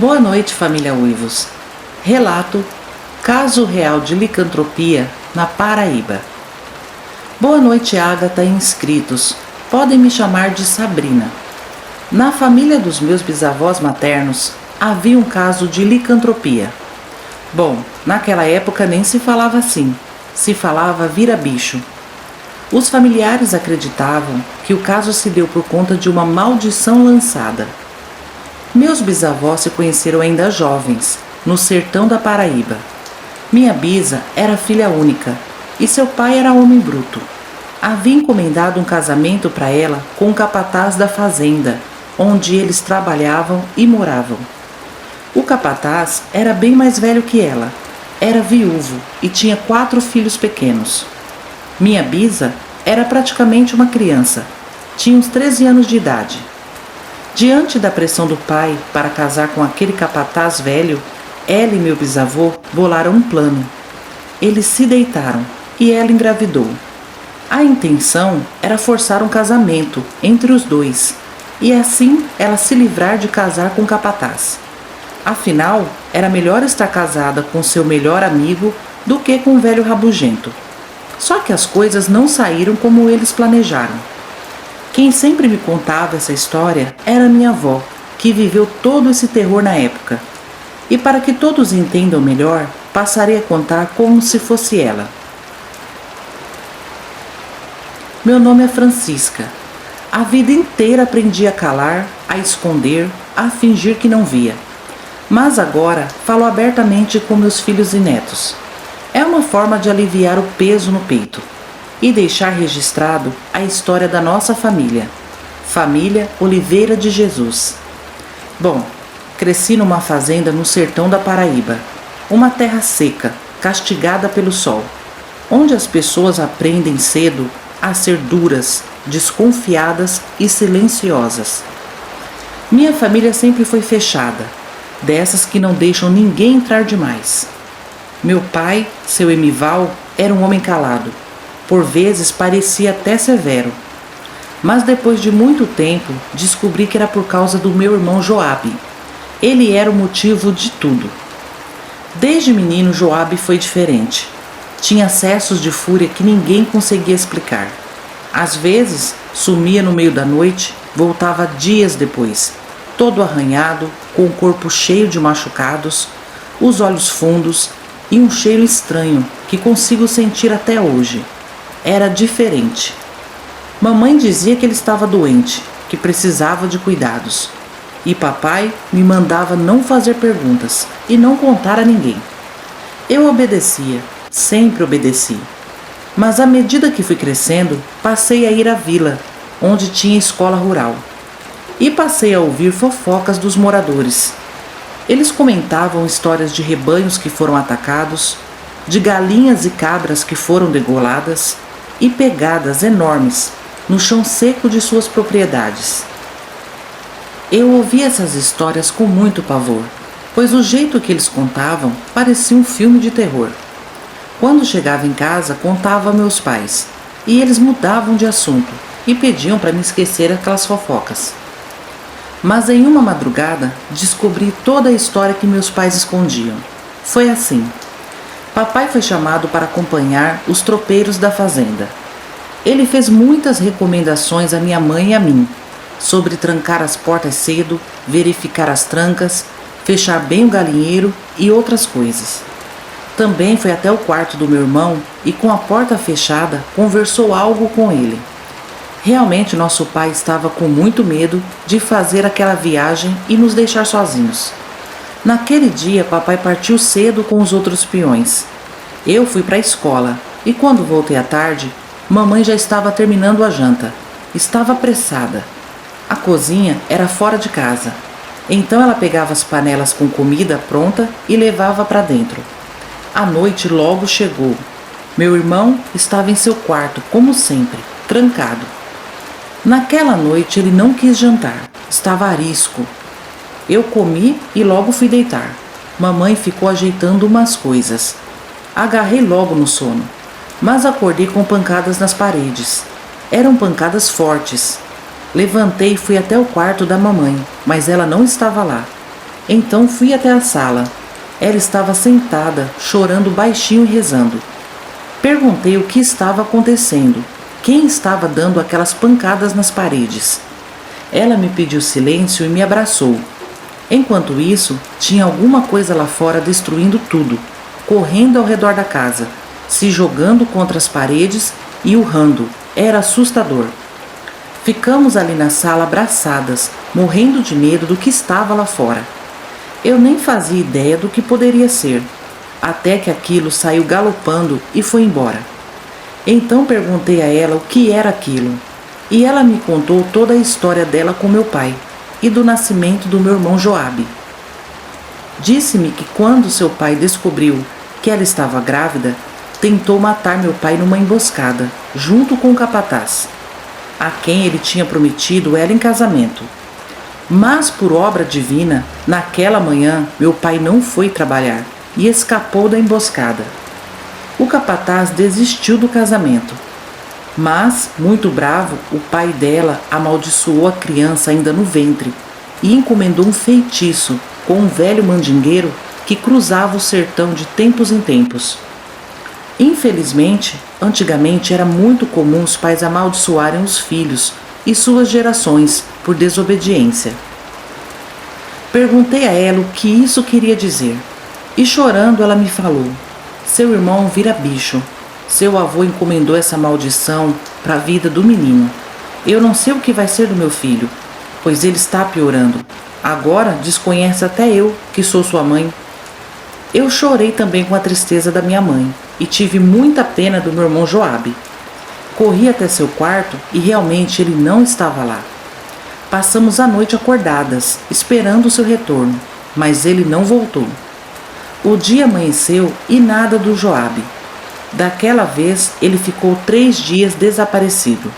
Boa noite, família Uivos. Relato: Caso real de licantropia na Paraíba. Boa noite, Ágata e inscritos. Podem me chamar de Sabrina. Na família dos meus bisavós maternos havia um caso de licantropia. Bom, naquela época nem se falava assim, se falava vira-bicho. Os familiares acreditavam que o caso se deu por conta de uma maldição lançada. Meus bisavós se conheceram ainda jovens, no sertão da Paraíba. Minha bisa era filha única e seu pai era homem bruto. Havia encomendado um casamento para ela com o capataz da fazenda, onde eles trabalhavam e moravam. O capataz era bem mais velho que ela, era viúvo e tinha 4 filhos pequenos. Minha bisa era praticamente uma criança, tinha uns 13 anos de idade. Diante da pressão do pai para casar com aquele capataz velho, ela e meu bisavô bolaram um plano. Eles se deitaram e ela engravidou. A intenção era forçar um casamento entre os dois e assim ela se livrar de casar com o capataz. Afinal, era melhor estar casada com seu melhor amigo do que com um velho rabugento. Só que as coisas não saíram como eles planejaram. Quem sempre me contava essa história era minha avó, que viveu todo esse terror na época. E para que todos entendam melhor, passarei a contar como se fosse ela. Meu nome é Francisca. A vida inteira aprendi a calar, a esconder, a fingir que não via. Mas agora falo abertamente com meus filhos e netos. É uma forma de aliviar o peso no peito e deixar registrado a história da nossa família, família Oliveira de Jesus. Bom, cresci numa fazenda no sertão da Paraíba, uma terra seca, castigada pelo sol, onde as pessoas aprendem cedo a ser duras, desconfiadas e silenciosas. Minha família sempre foi fechada, dessas que não deixam ninguém entrar demais. Meu pai, seu Emival, era um homem calado. Por vezes parecia até severo. Mas depois de muito tempo, descobri que era por causa do meu irmão Joabe. Ele era o motivo de tudo. Desde menino, Joabe foi diferente. Tinha acessos de fúria que ninguém conseguia explicar. Às vezes, sumia no meio da noite, voltava dias depois, todo arranhado, com o corpo cheio de machucados, os olhos fundos e um cheiro estranho que consigo sentir até hoje. Era diferente. Mamãe dizia que ele estava doente, que precisava de cuidados. E papai me mandava não fazer perguntas e não contar a ninguém. Eu obedecia, sempre obedeci. Mas à medida que fui crescendo, passei a ir à vila, onde tinha escola rural. E passei a ouvir fofocas dos moradores. Eles comentavam histórias de rebanhos que foram atacados, de galinhas e cabras que foram degoladas e pegadas enormes no chão seco de suas propriedades. Eu ouvi essas histórias com muito pavor, pois o jeito que eles contavam parecia um filme de terror. Quando chegava em casa, contava a meus pais, e eles mudavam de assunto e pediam para me esquecer aquelas fofocas. Mas em uma madrugada, descobri toda a história que meus pais escondiam. Foi assim. Papai foi chamado para acompanhar os tropeiros da fazenda. Ele fez muitas recomendações a minha mãe e a mim, sobre trancar as portas cedo, verificar as trancas, fechar bem o galinheiro e outras coisas. Também foi até o quarto do meu irmão e, com a porta fechada, conversou algo com ele. Realmente nosso pai estava com muito medo de fazer aquela viagem e nos deixar sozinhos. Naquele dia, papai partiu cedo com os outros peões. Eu fui para a escola e quando voltei à tarde, mamãe já estava terminando a janta. Estava apressada. A cozinha era fora de casa. Então ela pegava as panelas com comida pronta e levava para dentro. A noite logo chegou. Meu irmão estava em seu quarto, como sempre, trancado. Naquela noite ele não quis jantar, estava arisco. Eu comi e logo fui deitar. Mamãe ficou ajeitando umas coisas. Agarrei logo no sono, mas acordei com pancadas nas paredes. Eram pancadas fortes. Levantei e fui até o quarto da mamãe, mas ela não estava lá. Então fui até a sala. Ela estava sentada, chorando baixinho e rezando. Perguntei o que estava acontecendo, quem estava dando aquelas pancadas nas paredes. Ela me pediu silêncio e me abraçou. Enquanto isso, tinha alguma coisa lá fora destruindo tudo, correndo ao redor da casa, se jogando contra as paredes e urrando. Era assustador. Ficamos ali na sala abraçadas, morrendo de medo do que estava lá fora. Eu nem fazia ideia do que poderia ser, até que aquilo saiu galopando e foi embora. Então perguntei a ela o que era aquilo, e ela me contou toda a história dela com meu pai e do nascimento do meu irmão Joabe. Disse-me que quando seu pai descobriu que ela estava grávida, tentou matar meu pai numa emboscada, junto com o capataz, a quem ele tinha prometido ela em casamento. Mas por obra divina, naquela manhã meu pai não foi trabalhar e escapou da emboscada. O capataz desistiu do casamento, mas, muito bravo, o pai dela amaldiçoou a criança ainda no ventre e encomendou um feitiço com um velho mandingueiro que cruzava o sertão de tempos em tempos. Infelizmente, antigamente era muito comum os pais amaldiçoarem os filhos e suas gerações por desobediência. Perguntei a ela o que isso queria dizer, e chorando ela me falou: seu irmão vira bicho. Seu avô encomendou essa maldição para a vida do menino. Eu não sei o que vai ser do meu filho, pois ele está piorando. Agora desconhece até eu, que sou sua mãe. Eu chorei também com a tristeza da minha mãe e tive muita pena do meu irmão Joabe. Corri até seu quarto e realmente ele não estava lá. Passamos a noite acordadas, esperando o seu retorno, mas ele não voltou. O dia amanheceu e nada do Joabe. Daquela vez ele ficou 3 dias desaparecido.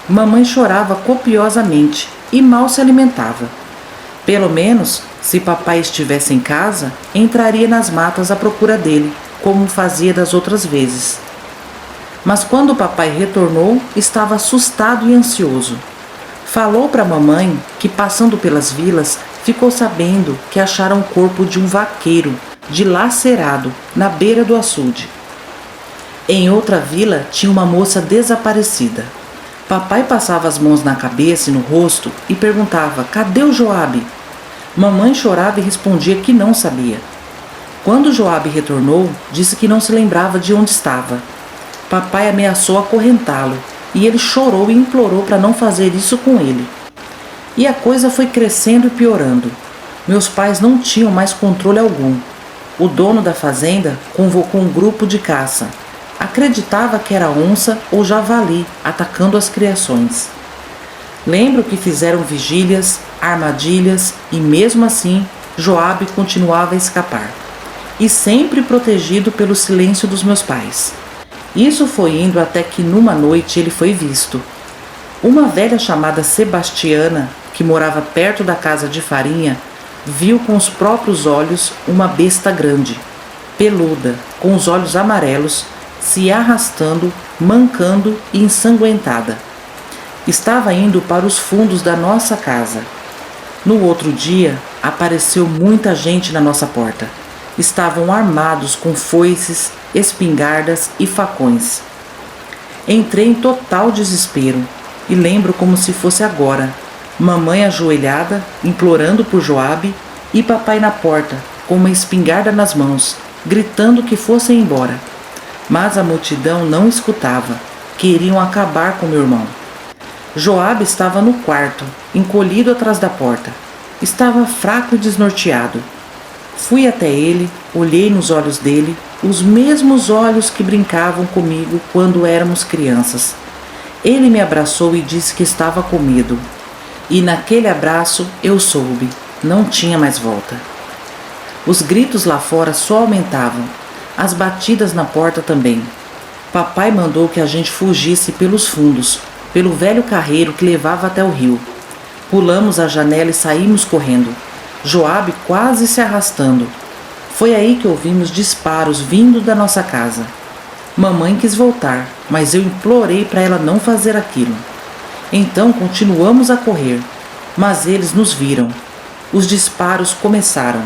Mamãe chorava copiosamente e mal se alimentava. Pelo menos, se papai estivesse em casa, entraria nas matas à procura dele, como fazia das outras vezes. Mas quando o papai retornou, estava assustado e ansioso. Falou para a mamãe que, passando pelas vilas, ficou sabendo que acharam o corpo de um vaqueiro, dilacerado, na beira do açude. Em outra vila tinha uma moça desaparecida. Papai passava as mãos na cabeça e no rosto e perguntava: cadê o Joabe? Mamãe chorava e respondia que não sabia. Quando Joabe retornou, disse que não se lembrava de onde estava. Papai ameaçou acorrentá-lo e ele chorou e implorou para não fazer isso com ele. E a coisa foi crescendo e piorando. Meus pais não tinham mais controle algum. O dono da fazenda convocou um grupo de caça. Acreditava que era onça ou javali atacando as criações. Lembro que fizeram vigílias, armadilhas e mesmo assim Joabe continuava a escapar. E sempre protegido pelo silêncio dos meus pais. Isso foi indo até que numa noite ele foi visto. Uma velha chamada Sebastiana, que morava perto da casa de farinha, viu com os próprios olhos uma besta grande, peluda, com os olhos amarelos, se arrastando, mancando e ensanguentada. Estava indo para os fundos da nossa casa. No outro dia, apareceu muita gente na nossa porta. Estavam armados com foices, espingardas e facões. Entrei em total desespero e lembro como se fosse agora. Mamãe ajoelhada, implorando por Joabe, e papai na porta, com uma espingarda nas mãos, gritando que fossem embora. Mas a multidão não escutava. Queriam acabar com meu irmão. Joabe estava no quarto, encolhido atrás da porta. Estava fraco e desnorteado. Fui até ele, olhei nos olhos dele, os mesmos olhos que brincavam comigo quando éramos crianças. Ele me abraçou e disse que estava com medo. E naquele abraço eu soube, não tinha mais volta. Os gritos lá fora só aumentavam, as batidas na porta também. Papai mandou que a gente fugisse pelos fundos, pelo velho carreiro que levava até o rio. Pulamos a janela e saímos correndo, Joabe quase se arrastando. Foi aí que ouvimos disparos vindo da nossa casa. Mamãe quis voltar, mas eu implorei para ela não fazer aquilo. Então continuamos a correr, mas eles nos viram. Os disparos começaram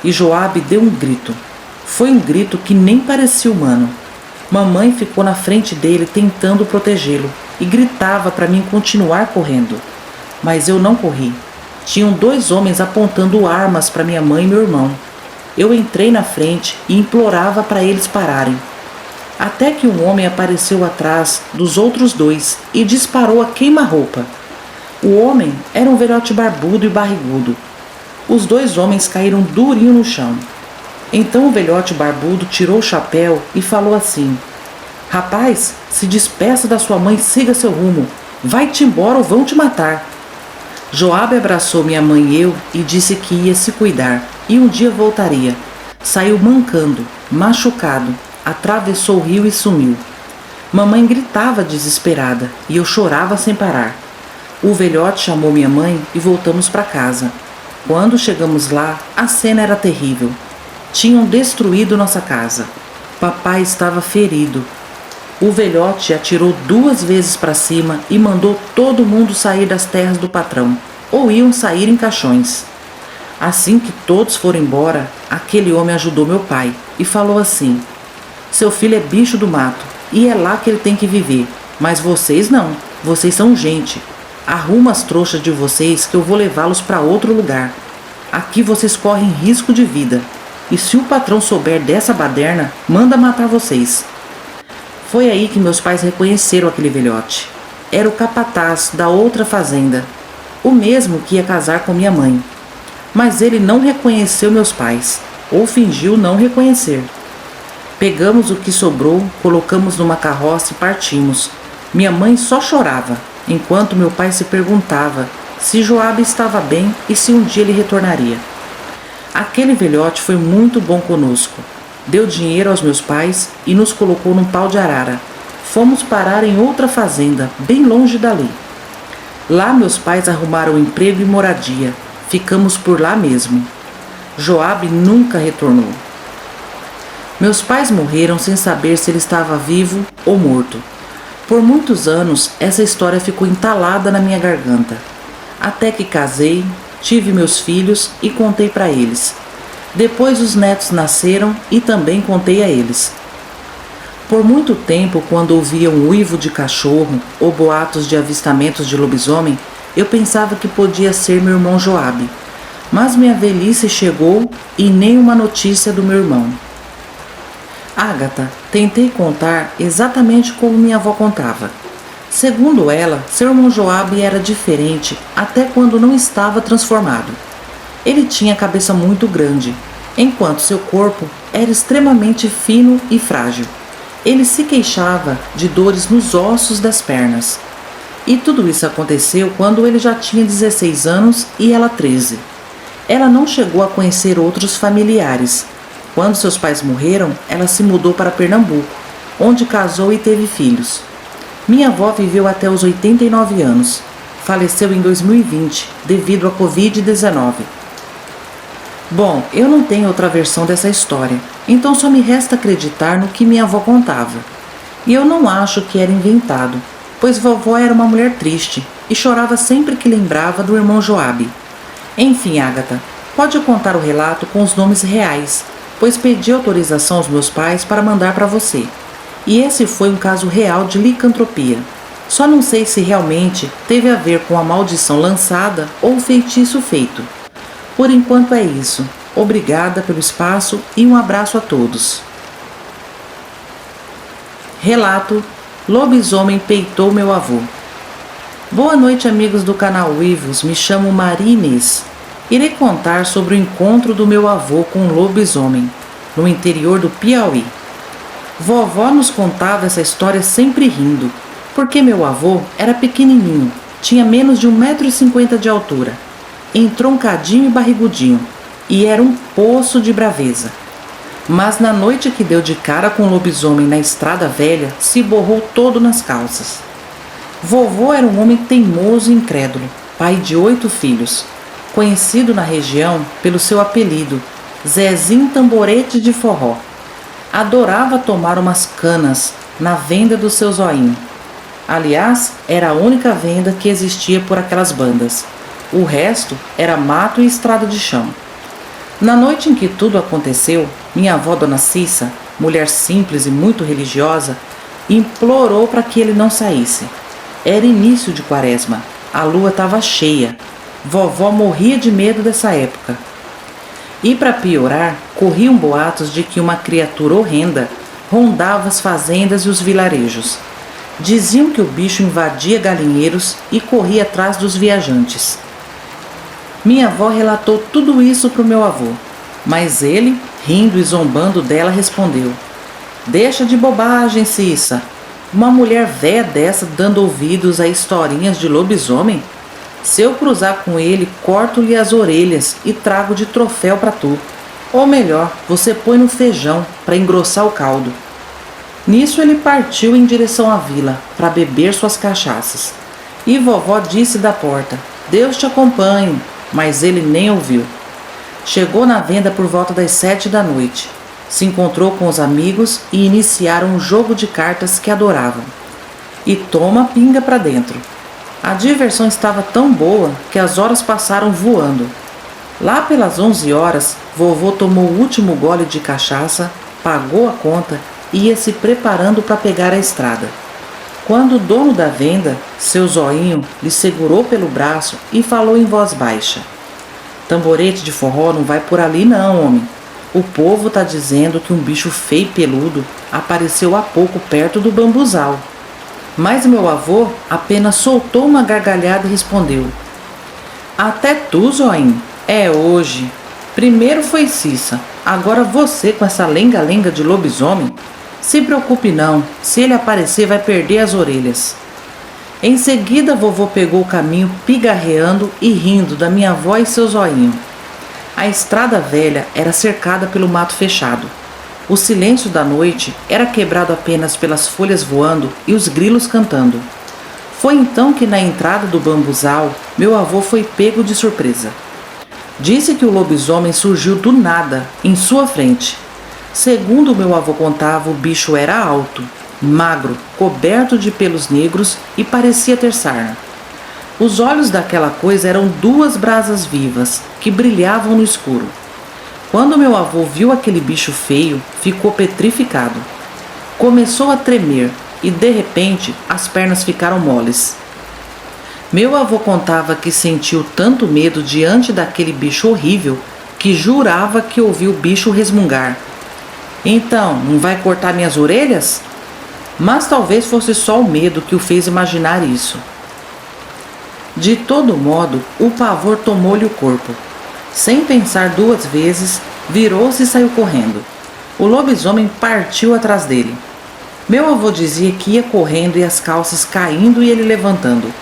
e Joabe deu um grito. Foi um grito que nem parecia humano. Mamãe ficou na frente dele tentando protegê-lo e gritava para mim continuar correndo. Mas eu não corri. Tinham 2 homens apontando armas para minha mãe e meu irmão. Eu entrei na frente e implorava para eles pararem. Até que um homem apareceu atrás dos outros 2 e disparou a queima-roupa. O homem era um velhote barbudo e barrigudo. Os 2 homens caíram durinho no chão. Então o velhote barbudo tirou o chapéu e falou assim: "Rapaz, se despeça da sua mãe e siga seu rumo. Vai-te embora ou vão te matar." Joabe abraçou minha mãe e eu e disse que ia se cuidar e um dia voltaria. Saiu mancando, machucado, atravessou o rio e sumiu. Mamãe gritava desesperada e eu chorava sem parar. O velhote chamou minha mãe e voltamos para casa. Quando chegamos lá, a cena era terrível. Tinham destruído nossa casa. Papai estava ferido. O velhote atirou 2 vezes para cima e mandou todo mundo sair das terras do patrão, ou iam sair em caixões. Assim que todos foram embora, aquele homem ajudou meu pai e falou assim: "Seu filho é bicho do mato e é lá que ele tem que viver, mas vocês não, vocês são gente. Arruma as trouxas de vocês que eu vou levá-los para outro lugar. Aqui vocês correm risco de vida, e se o patrão souber dessa baderna, manda matar vocês." Foi aí que meus pais reconheceram aquele velhote. Era o capataz da outra fazenda, o mesmo que ia casar com minha mãe. Mas ele não reconheceu meus pais, ou fingiu não reconhecer. Pegamos o que sobrou, colocamos numa carroça e partimos. Minha mãe só chorava, enquanto meu pai se perguntava se Joabe estava bem e se um dia ele retornaria. Aquele velhote foi muito bom conosco. Deu dinheiro aos meus pais e nos colocou num pau de arara. Fomos parar em outra fazenda, bem longe dali. Lá meus pais arrumaram emprego e moradia. Ficamos por lá mesmo. Joabe nunca retornou. Meus pais morreram sem saber se ele estava vivo ou morto. Por muitos anos, essa história ficou entalada na minha garganta. Até que casei, tive meus filhos e contei para eles. Depois os netos nasceram e também contei a eles. Por muito tempo, quando ouvia um uivo de cachorro ou boatos de avistamentos de lobisomem, eu pensava que podia ser meu irmão Joabe. Mas minha velhice chegou e nenhuma notícia do meu irmão. Ágata, tentei contar exatamente como minha avó contava. Segundo ela, seu irmão Joabe era diferente até quando não estava transformado. Ele tinha a cabeça muito grande, enquanto seu corpo era extremamente fino e frágil. Ele se queixava de dores nos ossos das pernas. E tudo isso aconteceu quando ele já tinha 16 anos e ela 13. Ela não chegou a conhecer outros familiares. Quando seus pais morreram, ela se mudou para Pernambuco, onde casou e teve filhos. Minha avó viveu até os 89 anos. Faleceu em 2020, devido à Covid-19. Bom, eu não tenho outra versão dessa história, então só me resta acreditar no que minha avó contava. E eu não acho que era inventado, pois vovó era uma mulher triste e chorava sempre que lembrava do irmão Joabe. Enfim, Ágata, pode contar o relato com os nomes reais, pois pedi autorização aos meus pais para mandar para você. E esse foi um caso real de licantropia. Só não sei se realmente teve a ver com a maldição lançada ou o feitiço feito. Por enquanto é isso. Obrigada pelo espaço e um abraço a todos. Relato: Lobisomem peitou meu avô. Boa noite, amigos do canal Uivos. Me chamo Maria Inês. Irei contar sobre o encontro do meu avô com um lobisomem, no interior do Piauí. Vovó nos contava essa história sempre rindo, porque meu avô era pequenininho, tinha menos de 1,50 m de altura, entroncadinho e barrigudinho, e era um poço de braveza. Mas na noite que deu de cara com o lobisomem na estrada velha, se borrou todo nas calças. Vovô era um homem teimoso e incrédulo, pai de 8 filhos, conhecido na região pelo seu apelido, Zezinho Tamborete de Forró. Adorava tomar umas canas na venda do seu zoinho. Aliás, era a única venda que existia por aquelas bandas. O resto era mato e estrada de chão. Na noite em que tudo aconteceu, minha avó, Dona Cissa, mulher simples e muito religiosa, implorou para que ele não saísse. Era início de quaresma, a lua estava cheia. Vovó morria de medo dessa época. E para piorar, corriam boatos de que uma criatura horrenda rondava as fazendas e os vilarejos. Diziam que o bicho invadia galinheiros e corria atrás dos viajantes. Minha avó relatou tudo isso para o meu avô, mas ele, rindo e zombando dela, respondeu: "Deixa de bobagem, Cissa. Uma mulher véia dessa dando ouvidos a historinhas de lobisomem? Se eu cruzar com ele, corto-lhe as orelhas e trago de troféu para tu. Ou melhor, você põe no feijão para engrossar o caldo." Nisso ele partiu em direção à vila para beber suas cachaças. E vovó disse da porta: "Deus te acompanhe", mas ele nem ouviu. Chegou na venda por volta das 7 da noite. Se encontrou com os amigos e iniciaram um jogo de cartas que adoravam. E toma pinga para dentro. A diversão estava tão boa que as horas passaram voando. Lá pelas 11 horas, vovô tomou o último gole de cachaça, pagou a conta e ia se preparando para pegar a estrada. Quando o dono da venda, seu zoinho, lhe segurou pelo braço e falou em voz baixa: "Tamborete de forró não vai por ali não, homem. O povo tá dizendo que um bicho feio e peludo apareceu há pouco perto do bambuzal." Mas meu avô apenas soltou uma gargalhada e respondeu: "Até tu, zoinho, é hoje. Primeiro foi Cissa, agora você com essa lenga-lenga de lobisomem. Se preocupe não, se ele aparecer vai perder as orelhas." Em seguida, vovô pegou o caminho pigarreando e rindo da minha avó e seu zoinho. A estrada velha era cercada pelo mato fechado. O silêncio da noite era quebrado apenas pelas folhas voando e os grilos cantando. Foi então que na entrada do bambuzal, meu avô foi pego de surpresa. Disse que o lobisomem surgiu do nada, em sua frente. Segundo meu avô contava, o bicho era alto, magro, coberto de pelos negros e parecia ter sarna. Os olhos daquela coisa eram duas brasas vivas, que brilhavam no escuro. Quando meu avô viu aquele bicho feio, ficou petrificado. Começou a tremer e, de repente, as pernas ficaram moles. Meu avô contava que sentiu tanto medo diante daquele bicho horrível que jurava que ouviu o bicho resmungar: "Então, não vai cortar minhas orelhas?" Mas talvez fosse só o medo que o fez imaginar isso. De todo modo, o pavor tomou-lhe o corpo. Sem pensar duas vezes, virou-se e saiu correndo. O lobisomem partiu atrás dele. Meu avô dizia que ia correndo e as calças caindo e ele levantando.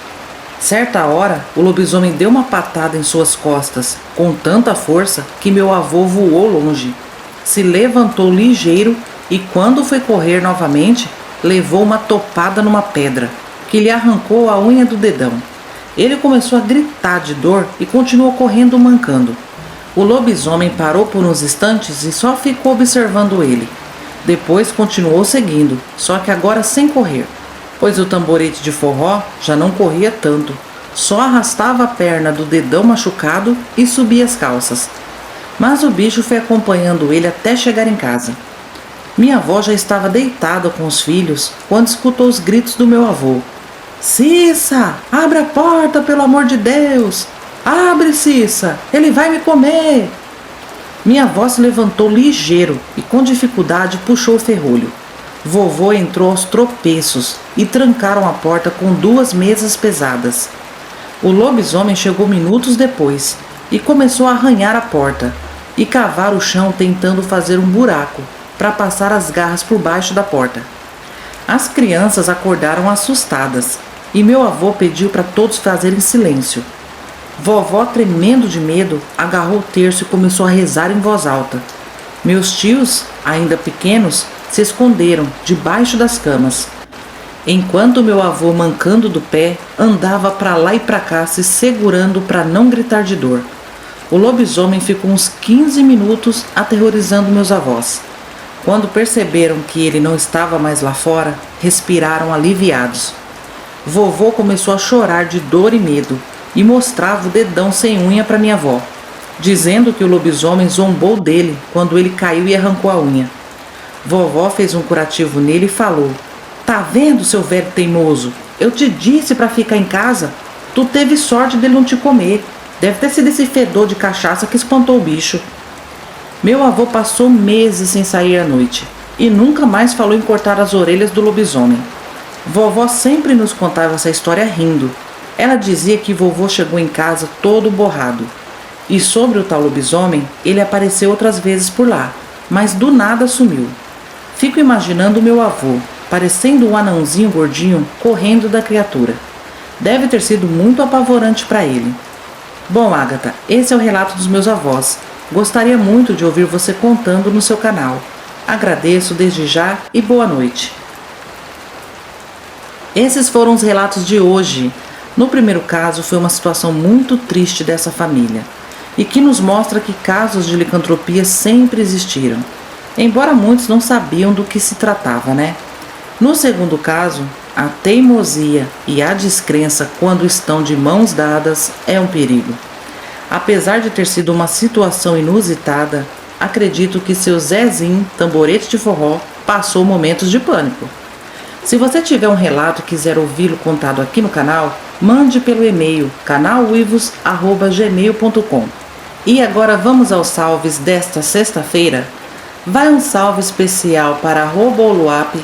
Certa hora, o lobisomem deu uma patada em suas costas, com tanta força que meu avô voou longe. Se levantou ligeiro e, quando foi correr novamente, levou uma topada numa pedra, que lhe arrancou a unha do dedão. Ele começou a gritar de dor e continuou correndo mancando. O lobisomem parou por uns instantes e só ficou observando ele. Depois continuou seguindo, só que agora sem correr, pois o tamborete de forró já não corria tanto, só arrastava a perna do dedão machucado e subia as calças. Mas o bicho foi acompanhando ele até chegar em casa. Minha avó já estava deitada com os filhos quando escutou os gritos do meu avô: "Cissa, abre a porta, pelo amor de Deus! Abre, Cissa, ele vai me comer!" Minha avó se levantou ligeiro e com dificuldade puxou o ferrolho. Vovô entrou aos tropeços e trancaram a porta com duas mesas pesadas. O lobisomem chegou minutos depois e começou a arranhar a porta e cavar o chão tentando fazer um buraco para passar as garras por baixo da porta. As crianças acordaram assustadas e meu avô pediu para todos fazerem silêncio. Vovó, tremendo de medo, agarrou o terço e começou a rezar em voz alta. Meus tios, ainda pequenos, se esconderam debaixo das camas, enquanto meu avô, mancando do pé, andava para lá e para cá se segurando para não gritar de dor. O lobisomem ficou uns 15 minutos aterrorizando meus avós. Quando perceberam que ele não estava mais lá fora, respiraram aliviados. Vovô começou a chorar de dor e medo, e mostrava o dedão sem unha para minha avó, dizendo que o lobisomem zombou dele quando ele caiu e arrancou a unha. Vovó fez um curativo nele e falou: "Tá vendo, seu velho teimoso? Eu te disse para ficar em casa. Tu teve sorte dele não te comer. Deve ter sido esse fedor de cachaça que espantou o bicho." Meu avô passou meses sem sair à noite e nunca mais falou em cortar as orelhas do lobisomem. Vovó sempre nos contava essa história rindo. Ela dizia que vovô chegou em casa todo borrado. E sobre o tal lobisomem, ele apareceu outras vezes por lá, mas do nada sumiu. Fico imaginando o meu avô, parecendo um anãozinho gordinho, correndo da criatura. Deve ter sido muito apavorante para ele. Bom, Agatha, esse é o relato dos meus avós. Gostaria muito de ouvir você contando no seu canal. Agradeço desde já e boa noite. Esses foram os relatos de hoje. No primeiro caso, foi uma situação muito triste dessa família e que nos mostra que casos de licantropia sempre existiram, embora muitos não sabiam do que se tratava, né? No segundo caso, a teimosia e a descrença, quando estão de mãos dadas, é um perigo. Apesar de ter sido uma situação inusitada, acredito que seu Zezinho, tamborete de forró, passou momentos de pânico. Se você tiver um relato e quiser ouvi-lo contado aqui no canal, mande pelo e-mail canaluivos@gmail.com. E agora vamos aos salves desta sexta-feira. Vai um salve especial para Roboluap,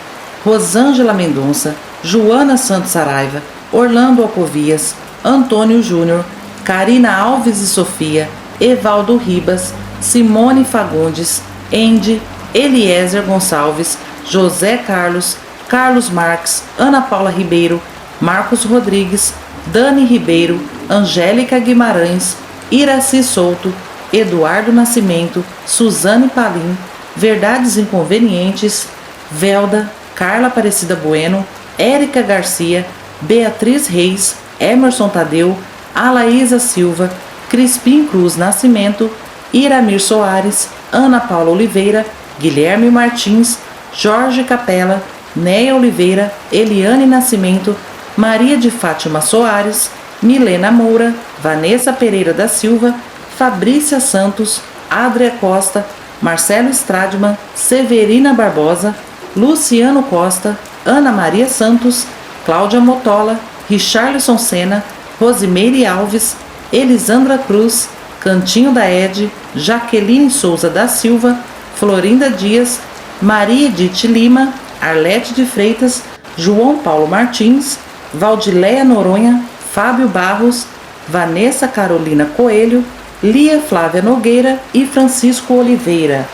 Rosângela Mendonça, Joana Santos Saraiva, Orlando Alcovias, Antônio Júnior, Karina Alves e Sofia, Evaldo Ribas, Simone Fagundes, Andy, Eliezer Gonçalves, José Carlos, Carlos Marques, Ana Paula Ribeiro, Marcos Rodrigues, Dani Ribeiro, Angélica Guimarães, Iraci Souto, Eduardo Nascimento, Suzane Palim, Verdades Inconvenientes, Velda, Carla Aparecida Bueno, Érica Garcia, Beatriz Reis, Emerson Tadeu, Alaísa Silva, Crispim Cruz Nascimento, Iramir Soares, Ana Paula Oliveira, Guilherme Martins, Jorge Capela, Néia Oliveira, Eliane Nascimento, Maria de Fátima Soares, Milena Moura, Vanessa Pereira da Silva, Fabrícia Santos, Adria Costa, Marcelo Stradman, Severina Barbosa, Luciano Costa, Ana Maria Santos, Cláudia Motola, Richarlison Sena, Rosimeire Alves, Elisandra Cruz, Cantinho da Ed, Jaqueline Souza da Silva, Florinda Dias, Maria Edith Lima, Arlete de Freitas, João Paulo Martins, Valdileia Noronha, Fábio Barros, Vanessa Carolina Coelho, Lia Flávia Nogueira e Francisco Oliveira.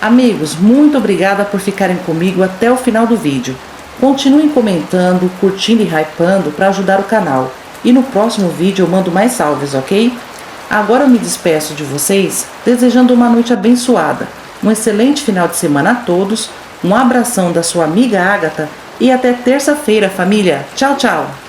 Amigos, muito obrigada por ficarem comigo até o final do vídeo. Continuem comentando, curtindo e hypando para ajudar o canal. E no próximo vídeo eu mando mais salves, ok? Agora eu me despeço de vocês, desejando uma noite abençoada, um excelente final de semana a todos, um abração da sua amiga Agatha e até terça-feira, família. Tchau, tchau!